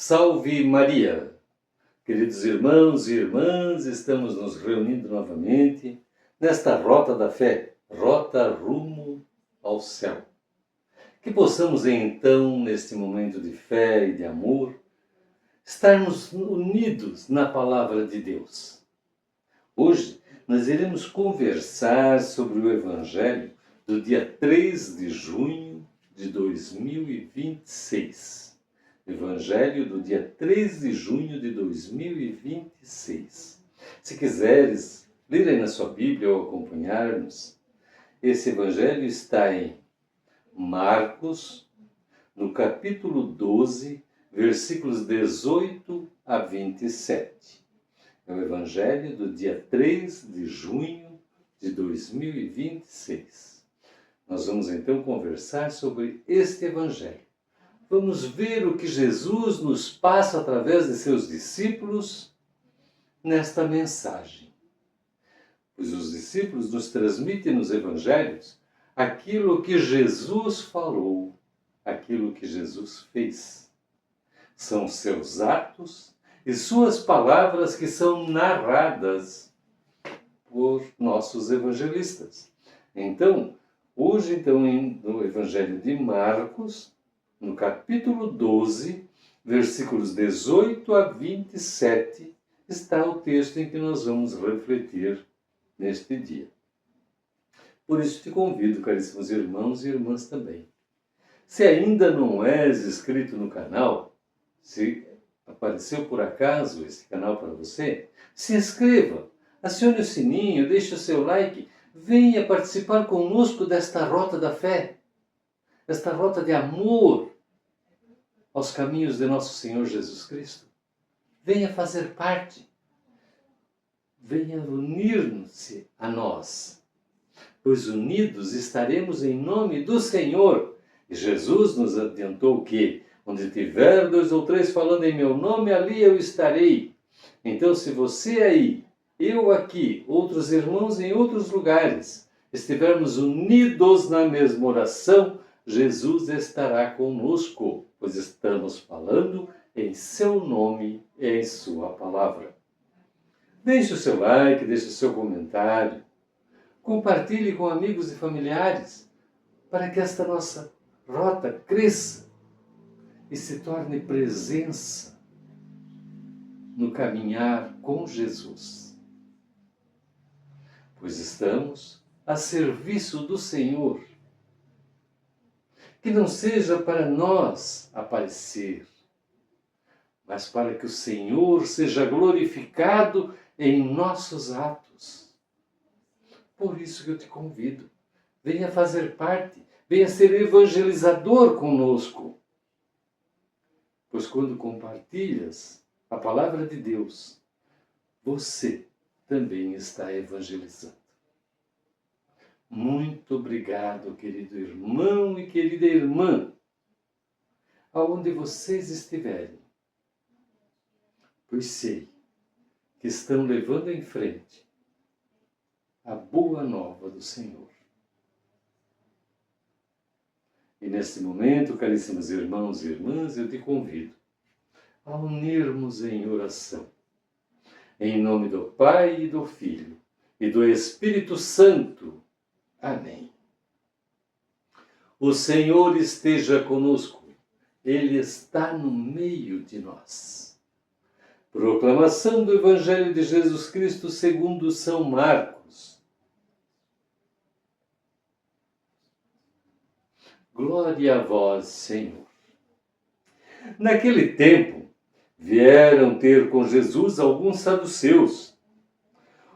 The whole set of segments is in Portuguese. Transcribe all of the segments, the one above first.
Salve Maria! Queridos irmãos e irmãs, estamos nos reunindo novamente nesta rota da fé, rota rumo ao céu. Que possamos então, neste momento de fé e de amor, estarmos unidos na palavra de Deus. Hoje nós iremos conversar sobre o Evangelho do dia 3 de junho de 2026. Evangelho do dia 3 de junho de 2026. Se quiseres ler aí na sua Bíblia ou acompanhar-nos, esse Evangelho está em Marcos, no capítulo 12, versículos 18 a 27. É o Evangelho do dia 3 de junho de 2026. Nós vamos então conversar sobre este Evangelho. Vamos ver o que Jesus nos passa através de seus discípulos nesta mensagem. Pois os discípulos nos transmitem nos Evangelhos aquilo que Jesus falou, aquilo que Jesus fez. São seus atos e suas palavras que são narradas por nossos evangelistas. Então, hoje no Evangelho de Marcos, no capítulo 12, versículos 18 a 27, está o texto em que nós vamos refletir neste dia. Por isso te convido, caríssimos irmãos e irmãs também. Se ainda não és inscrito no canal, se apareceu por acaso esse canal para você, se inscreva, acione o sininho, deixe o seu like, venha participar conosco desta rota da fé, esta rota de amor aos caminhos de nosso Senhor Jesus Cristo. Venha fazer parte, venha unir-se a nós, pois unidos estaremos em nome do Senhor. E Jesus nos adiantou que, onde tiver 2 ou 3 falando em meu nome, ali eu estarei. Então, se você aí, eu aqui, outros irmãos em outros lugares, estivermos unidos na mesma oração, Jesus estará conosco, pois estamos falando em seu nome e em sua palavra. Deixe o seu like, deixe o seu comentário, compartilhe com amigos e familiares, para que esta nossa rota cresça e se torne presença no caminhar com Jesus. Pois estamos a serviço do Senhor. Que não seja para nós aparecer, mas para que o Senhor seja glorificado em nossos atos. Por isso que eu te convido, venha fazer parte, venha ser evangelizador conosco. Pois quando compartilhas a palavra de Deus, você também está evangelizando. Muito obrigado, querido irmão e querida irmã, aonde vocês estiverem, pois sei que estão levando em frente a boa nova do Senhor. E neste momento, caríssimos irmãos e irmãs, eu te convido a unirmos em oração, em nome do Pai e do Filho e do Espírito Santo. Amém. O Senhor esteja conosco, Ele está no meio de nós. Proclamação do Evangelho de Jesus Cristo segundo São Marcos. Glória a vós, Senhor. Naquele tempo, vieram ter com Jesus alguns saduceus,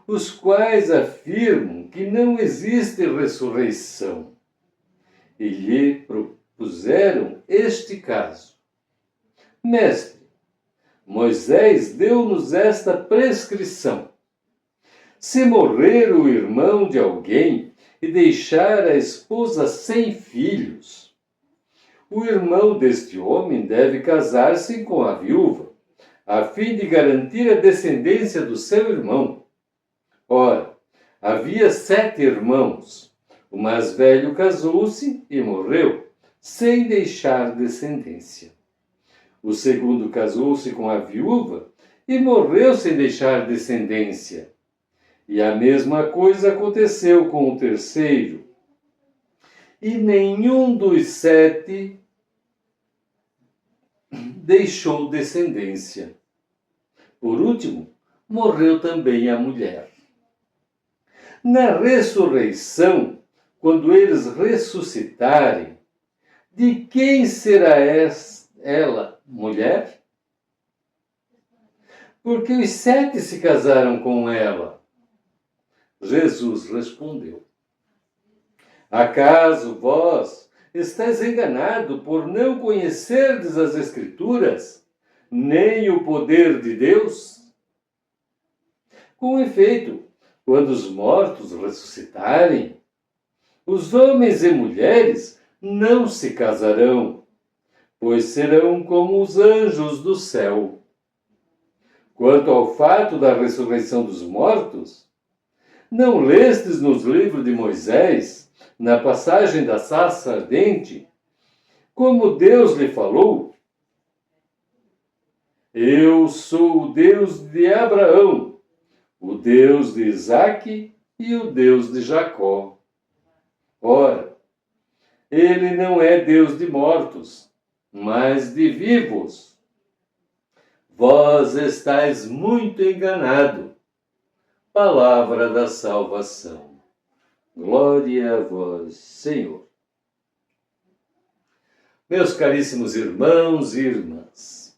os quais afirmam que não existe ressurreição, e lhe propuseram este caso. Mestre, Moisés deu-nos esta prescrição: se morrer o irmão de alguém e deixar a esposa sem filhos, o irmão deste homem deve casar-se com a viúva, a fim de garantir a descendência do seu irmão. Ora, havia 7 irmãos. O mais velho casou-se e morreu, sem deixar descendência. O segundo casou-se com a viúva e morreu sem deixar descendência. E a mesma coisa aconteceu com o terceiro. E nenhum dos 7 deixou descendência. Por último, morreu também a mulher. Na ressurreição, quando eles ressuscitarem, de quem será ela mulher? Porque os 7 se casaram com ela. Jesus respondeu: acaso vós estáis enganado por não conhecerdes as Escrituras, nem o poder de Deus? Com efeito, quando os mortos ressuscitarem, os homens e mulheres não se casarão, pois serão como os anjos do céu. Quanto ao fato da ressurreição dos mortos, não lestes nos livros de Moisés, na passagem da sarça ardente, como Deus lhe falou? Eu sou o Deus de Abraão, o Deus de Isaque e o Deus de Jacó. Ora, ele não é Deus de mortos, mas de vivos. Vós estáis muito enganado. Palavra da salvação. Glória a vós, Senhor. Meus caríssimos irmãos e irmãs,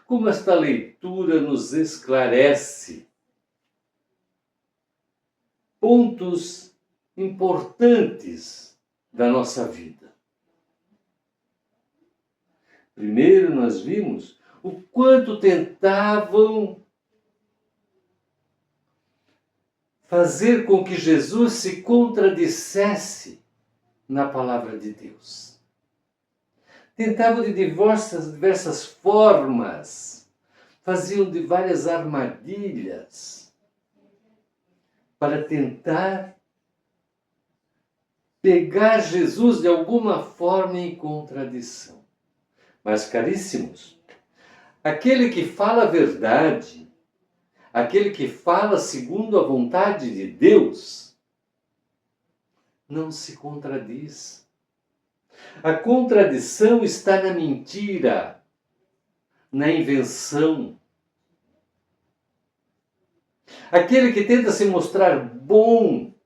como esta leitura nos esclarece pontos importantes da nossa vida. Primeiro, nós vimos o quanto tentavam fazer com que Jesus se contradissesse na palavra de Deus. Tentavam de diversas formas, faziam de várias armadilhas para tentar pegar Jesus de alguma forma em contradição. Mas, caríssimos, aquele que fala a verdade, aquele que fala segundo a vontade de Deus, não se contradiz. A contradição está na mentira, na invenção. Aquele que tenta se mostrar bom,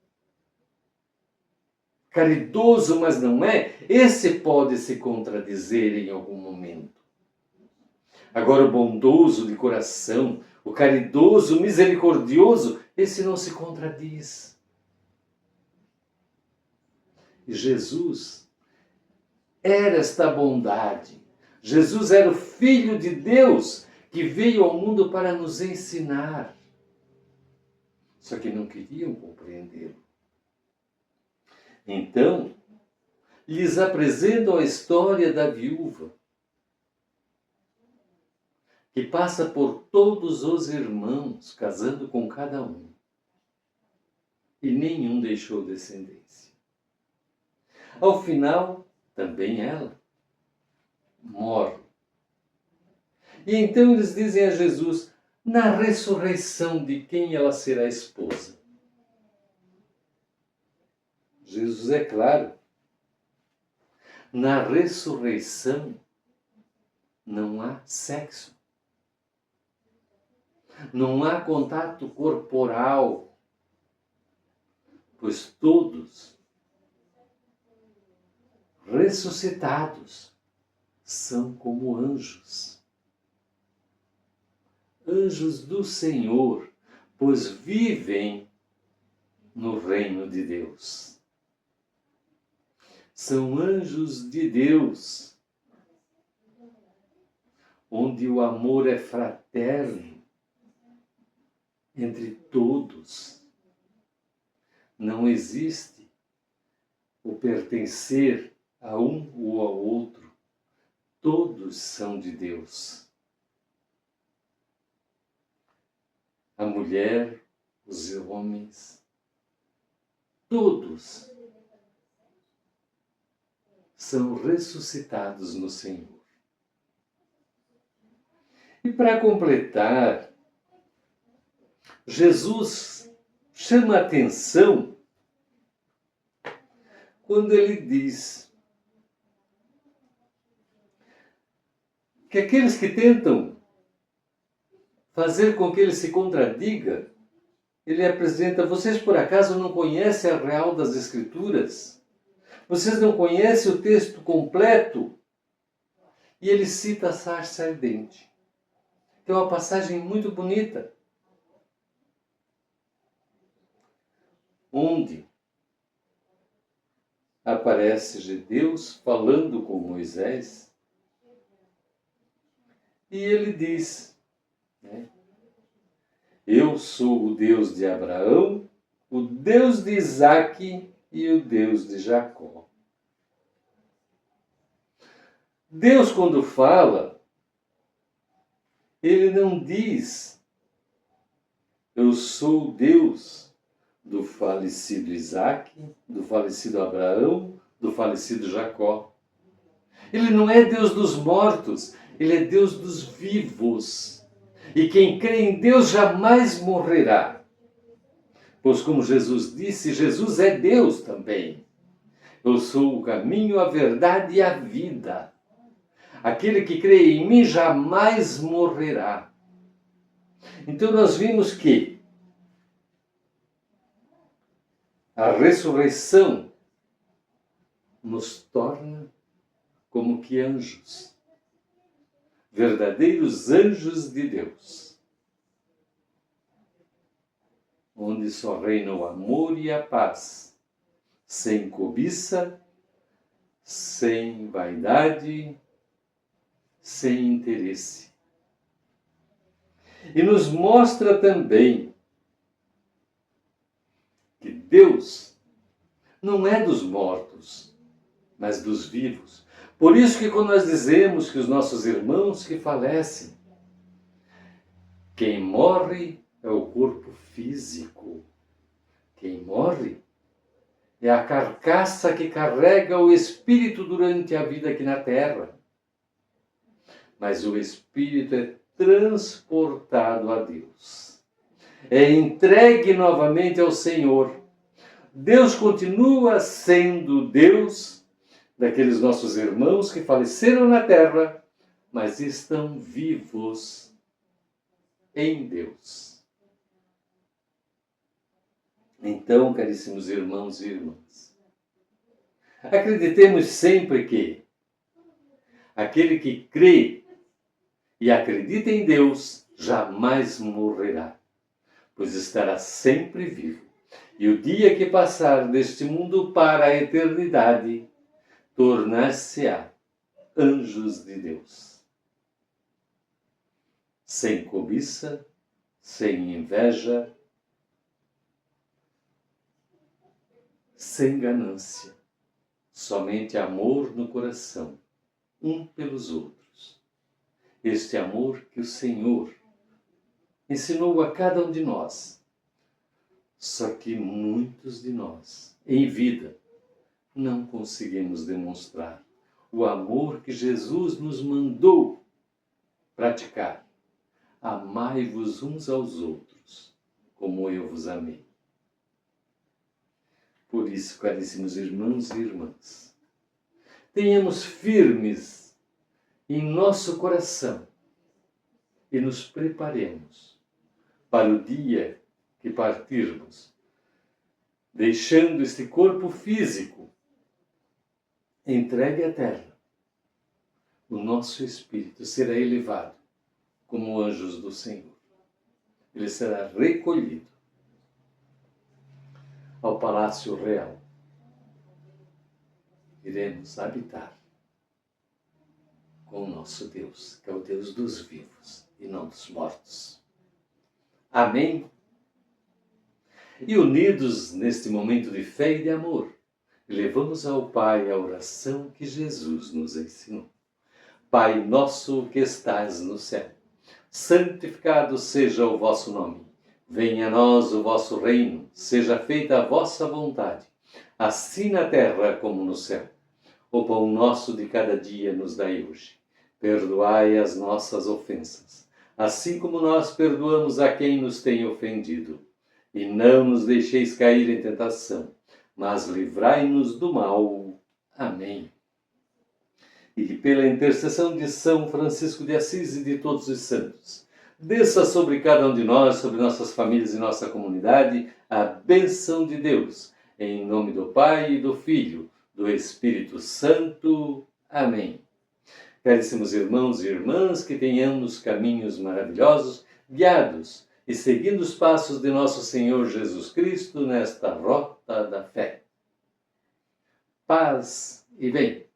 caridoso, mas não é, esse pode se contradizer em algum momento. Agora, o bondoso de coração, o caridoso, o misericordioso, esse não se contradiz. E Jesus era esta bondade. Jesus era o Filho de Deus que veio ao mundo para nos ensinar. Só que não queriam compreendê-lo. Então, lhes apresentam a história da viúva, que passa por todos os irmãos, casando com cada um. E nenhum deixou descendência. Ao final, também ela morre. E então eles dizem a Jesus, na ressurreição de quem ela será esposa? Jesus é claro. Na ressurreição não há sexo. Não há contato corporal, pois todos ressuscitados são como anjos. Anjos do Senhor, pois vivem no reino de Deus. São anjos de Deus, onde o amor é fraterno entre todos. Não existe o pertencer a um ou ao outro. Todos são de Deus. A mulher, os homens, todos são ressuscitados no Senhor. E para completar, Jesus chama a atenção quando ele diz que aqueles que tentam fazer com que ele se contradiga, ele apresenta: vocês por acaso não conhecem a real das Escrituras? Vocês não conhecem o texto completo? E ele cita a sarça ardente, que é uma passagem muito bonita, onde aparece Deus falando com Moisés, e ele diz, né, eu sou o Deus de Abraão, o Deus de Isaque e o Deus de Jacó. Deus, quando fala, ele não diz, eu sou o Deus do falecido Isaque, do falecido Abraão, do falecido Jacó. Ele não é Deus dos mortos, ele é Deus dos vivos. E quem crê em Deus jamais morrerá. Pois como Jesus disse, Jesus é Deus também. Eu sou o caminho, a verdade e a vida. Aquele que crê em mim jamais morrerá. Então nós vimos que a ressurreição nos torna como que anjos, verdadeiros anjos de Deus, onde só reina o amor e a paz, sem cobiça, sem vaidade, sem interesse. E nos mostra também que Deus não é dos mortos, mas dos vivos. Por isso que quando nós dizemos que os nossos irmãos que falecem, quem morre é o corpo físico. Quem morre é a carcaça que carrega o espírito durante a vida aqui na terra. Mas o espírito é transportado a Deus. É entregue novamente ao Senhor. Deus continua sendo Deus daqueles nossos irmãos que faleceram na terra, mas estão vivos em Deus. Então, caríssimos irmãos e irmãs, acreditemos sempre que aquele que crê e acredita em Deus jamais morrerá, pois estará sempre vivo. E o dia que passar deste mundo para a eternidade, tornar-se-á anjos de Deus. Sem cobiça, sem inveja, sem ganância, somente amor no coração, um pelos outros. Este amor que o Senhor ensinou a cada um de nós. Só que muitos de nós, em vida, não conseguimos demonstrar o amor que Jesus nos mandou praticar. Amai-vos uns aos outros, como eu vos amei. Por isso, caríssimos irmãos e irmãs, tenhamos firmes em nosso coração e nos preparemos para o dia que partirmos, deixando este corpo físico entregue à terra. O nosso espírito será elevado como anjos do Senhor. Ele será recolhido ao palácio real. Iremos habitar com o nosso Deus, que é o Deus dos vivos e não dos mortos. Amém? E unidos neste momento de fé e de amor, levamos ao Pai a oração que Jesus nos ensinou. Pai nosso que estás no céu, santificado seja o vosso nome. Venha a nós o vosso reino, seja feita a vossa vontade, assim na terra como no céu. O pão nosso de cada dia nos dai hoje. Perdoai as nossas ofensas, assim como nós perdoamos a quem nos tem ofendido. E não nos deixeis cair em tentação, mas livrai-nos do mal. Amém. E que pela intercessão de São Francisco de Assis e de todos os santos, desça sobre cada um de nós, sobre nossas famílias e nossa comunidade, a bênção de Deus. Em nome do Pai, e do Filho, do Espírito Santo. Amém. Caríssimos irmãos e irmãs, que tenhamos caminhos maravilhosos, guiados e seguindo os passos de nosso Senhor Jesus Cristo nesta rota da fé. Paz e bem.